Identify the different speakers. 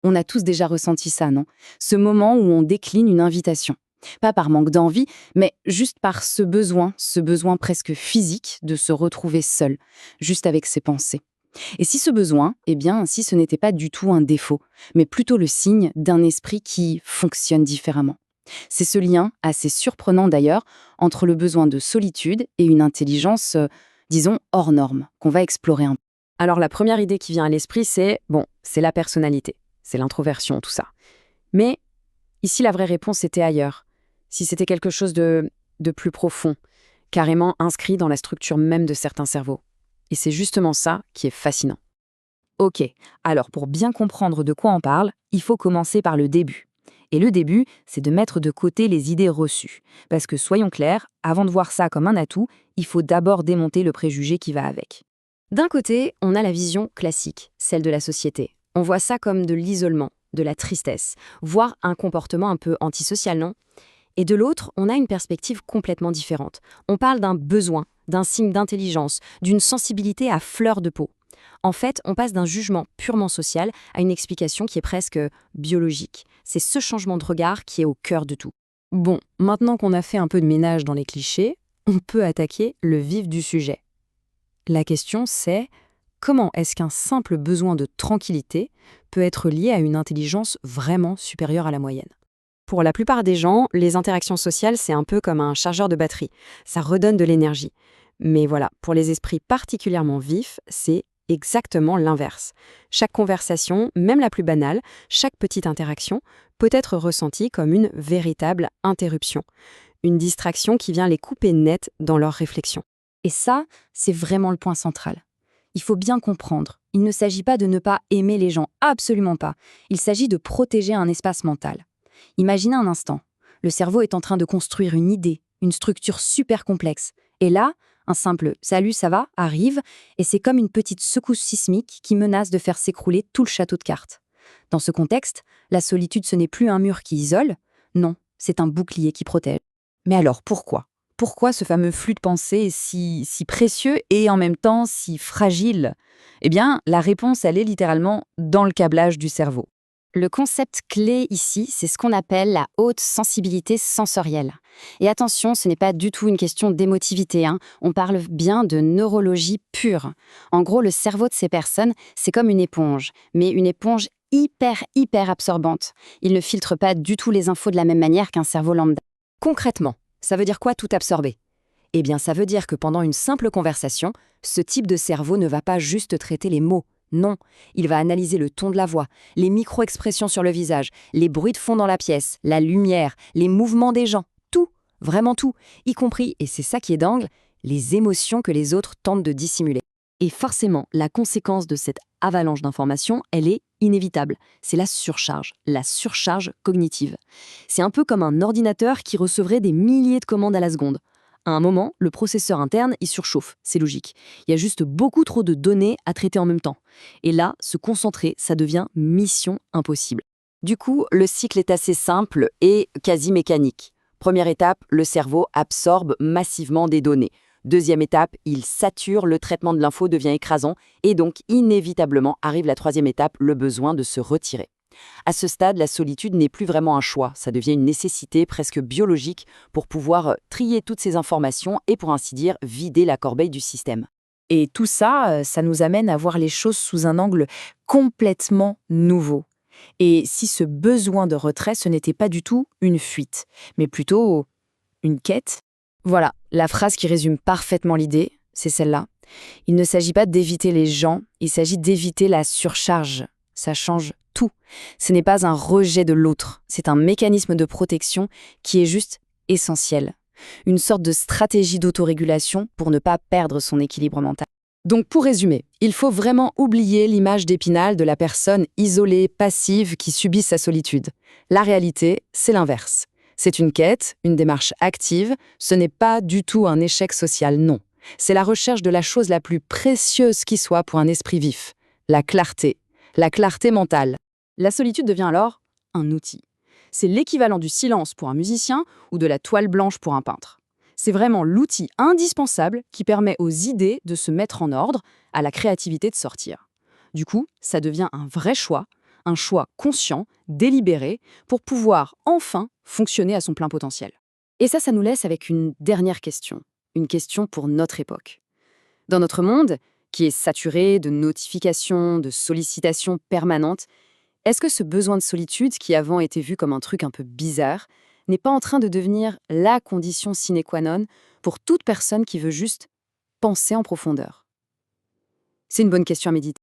Speaker 1: On a tous déjà ressenti ça, non? Ce moment où on décline une invitation. Pas par manque d'envie, mais juste par ce besoin presque physique de se retrouver seul, juste avec ses pensées. Et si ce besoin, si ce n'était pas du tout un défaut, mais plutôt le signe d'un esprit qui fonctionne différemment. C'est ce lien, assez surprenant d'ailleurs, entre le besoin de solitude et une intelligence, disons, hors norme, qu'on va explorer un peu.
Speaker 2: Alors la première idée qui vient à l'esprit, c'est la personnalité, c'est l'introversion, tout ça. Mais ici, la vraie réponse était ailleurs. Si c'était quelque chose de plus profond, carrément inscrit dans la structure même de certains cerveaux. Et c'est justement ça qui est fascinant.
Speaker 1: Ok, alors pour bien comprendre de quoi on parle, il faut commencer par le début. Et le début, c'est de mettre de côté les idées reçues. Parce que soyons clairs, avant de voir ça comme un atout, il faut d'abord démonter le préjugé qui va avec.
Speaker 2: D'un côté, on a la vision classique, celle de la société. On voit ça comme de l'isolement, de la tristesse, voire un comportement un peu antisocial, non? Et de l'autre, on a une perspective complètement différente. On parle d'un besoin, d'un signe d'intelligence, d'une sensibilité à fleur de peau. En fait, on passe d'un jugement purement social à une explication qui est presque biologique. C'est ce changement de regard qui est au cœur de tout. Bon, maintenant qu'on a fait un peu de ménage dans les clichés, on peut attaquer le vif du sujet. La question c'est, comment est-ce qu'un simple besoin de tranquillité peut être lié à une intelligence vraiment supérieure à la moyenne? Pour la plupart des gens, les interactions sociales, c'est un peu comme un chargeur de batterie. Ça redonne de l'énergie. Mais voilà, pour les esprits particulièrement vifs, c'est exactement l'inverse. Chaque conversation, même la plus banale, chaque petite interaction, peut être ressentie comme une véritable interruption. Une distraction qui vient les couper net dans leur réflexion.
Speaker 1: Et ça, c'est vraiment le point central. Il faut bien comprendre, il ne s'agit pas de ne pas aimer les gens, absolument pas. Il s'agit de protéger un espace mental. Imaginez un instant, le cerveau est en train de construire une idée, une structure super complexe. Et là, un simple « salut, ça va ?» arrive, et c'est comme une petite secousse sismique qui menace de faire s'écrouler tout le château de cartes. Dans ce contexte, la solitude, ce n'est plus un mur qui isole, non, c'est un bouclier qui protège. Mais alors, pourquoi ? Pourquoi ce fameux flux de pensée est si précieux et en même temps si fragile ? Eh bien, la réponse, elle est littéralement dans le câblage du cerveau.
Speaker 2: Le concept clé ici, c'est ce qu'on appelle la haute sensibilité sensorielle. Et attention, ce n'est pas du tout une question d'émotivité, hein. On parle bien de neurologie pure. En gros, le cerveau de ces personnes, c'est comme une éponge, mais une éponge hyper absorbante. Il ne filtre pas du tout les infos de la même manière qu'un cerveau lambda. Concrètement, ça veut dire quoi tout absorber ? Eh bien, ça veut dire que pendant une simple conversation, ce type de cerveau ne va pas juste traiter les mots. Non, il va analyser le ton de la voix, les micro-expressions sur le visage, les bruits de fond dans la pièce, la lumière, les mouvements des gens, tout, vraiment tout, y compris, et c'est ça qui est dingue, les émotions que les autres tentent de dissimuler. Et forcément, la conséquence de cette avalanche d'informations, elle est inévitable. C'est la surcharge cognitive. C'est un peu comme un ordinateur qui recevrait des milliers de commandes à la seconde. À un moment, le processeur interne, il surchauffe, c'est logique. Il y a juste beaucoup trop de données à traiter en même temps. Et là, se concentrer, ça devient mission impossible. Du coup, le cycle est assez simple et quasi mécanique. Première étape, le cerveau absorbe massivement des données. Deuxième étape, il sature, le traitement de l'info devient écrasant et donc inévitablement arrive la troisième étape, le besoin de se retirer. À ce stade, la solitude n'est plus vraiment un choix, ça devient une nécessité presque biologique pour pouvoir trier toutes ces informations et pour ainsi dire vider la corbeille du système.
Speaker 1: Et tout ça, ça nous amène à voir les choses sous un angle complètement nouveau. Et si ce besoin de retrait, ce n'était pas du tout une fuite, mais plutôt une quête. Voilà, la phrase qui résume parfaitement l'idée, c'est celle-là. Il ne s'agit pas d'éviter les gens, il s'agit d'éviter la surcharge. Ça change tout. Ce n'est pas un rejet de l'autre, c'est un mécanisme de protection qui est juste essentiel. Une sorte de stratégie d'autorégulation pour ne pas perdre son équilibre mental. Donc pour résumer, il faut vraiment oublier l'image d'Épinal de la personne isolée, passive, qui subit sa solitude. La réalité, c'est l'inverse. C'est une quête, une démarche active, ce n'est pas du tout un échec social, non. C'est la recherche de la chose la plus précieuse qui soit pour un esprit vif, la clarté mentale. La solitude devient alors un outil. C'est l'équivalent du silence pour un musicien ou de la toile blanche pour un peintre. C'est vraiment l'outil indispensable qui permet aux idées de se mettre en ordre, à la créativité de sortir. Du coup, ça devient un vrai choix,
Speaker 2: un choix conscient, délibéré, pour pouvoir enfin fonctionner à son plein potentiel. Et ça nous laisse avec une dernière question, une question pour notre époque. Dans notre monde, qui est saturé de notifications, de sollicitations permanentes, est-ce que ce besoin de solitude, qui avant était vu comme un truc un peu bizarre, n'est pas en train de devenir la condition sine qua non pour toute personne qui veut juste penser en profondeur? C'est une bonne question à méditer.